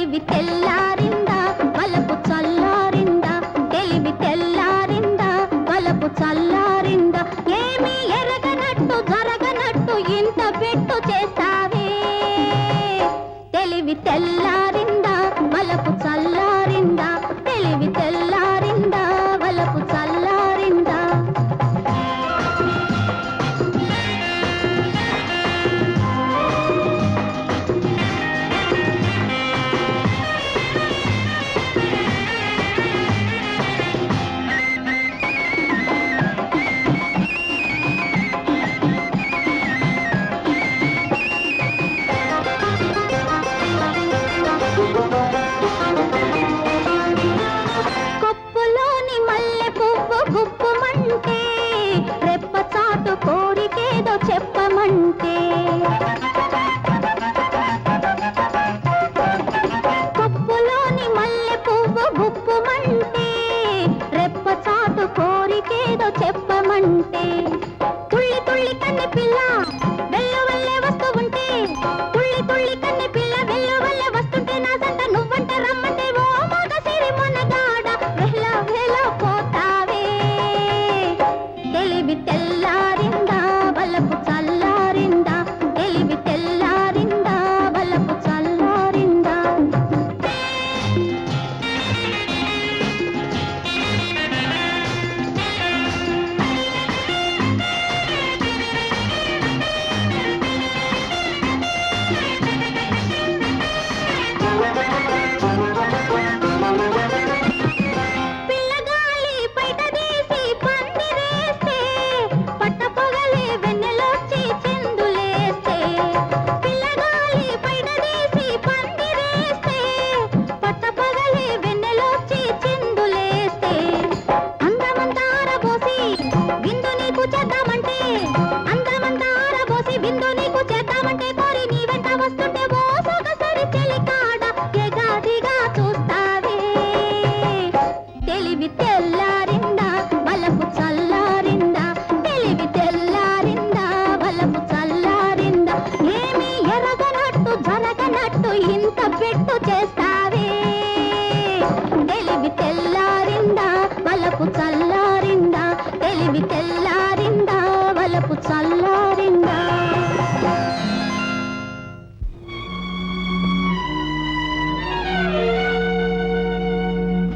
తెలివి తెల్లారిందా వలపు చల్లారిందా తెలివి తెల్లారిందా వలపు చల్లారిందా ఏమి ఎరగనట్టు జరగనట్టు ఇంత పెట్టు చేస్తావే తెలివి తెల్లారిందా వలపు చల్లారిందా తెలివి తెల్లారిందా వలపు చల్లారిందా కొప్పులోని మల్లె పువ్వు గుప్పుమంటే రెప్ప చాటు కోరికేదో చెప్పమంటే కొప్పులోని మల్లె పువ్వు గుప్పుమంటే రెప్ప చాటు కోరికేదో చెప్పమంటే తుళ్ళి తుళ్ళి కన్నె పిల్ల వెళ్ళు వల్లే వస్తూ ఉంటే తుళ్ళి తుళ్ళి కన్నె పిల్ల వెళ్ళు వల్లే వస్తుంటే నా సంట నువ్వంటే రమ్మంటే ఓ మగ సిరి మొనగాడ వెహ్లా వెహ్లా పోతావే తెలివి తెల్లారిందా వలపు చల్లారిందా తెలివి తెల్లారిందా వలపు చల్లారిందా పిల్లగాలి బయట తీసి పందిరేస్తే పట్టపగలే వెన్నెలొచ్చి చిందులేస్తే పిల్లగాలి బయట తీసి పందిరేస్తే పట్టపగలే వెన్నెలొచ్చి చిందులేస్తే అందమంతా ఆరబోసి విందు నీకు చేద్దామంటే అందమంతా ఆరబోసి విందు నీకు చేద్దామంటే కోరి నీ వెంట వస్తుంటే ఓ సొగసరి చెలికాడ ఎగాదిగా చూస్తా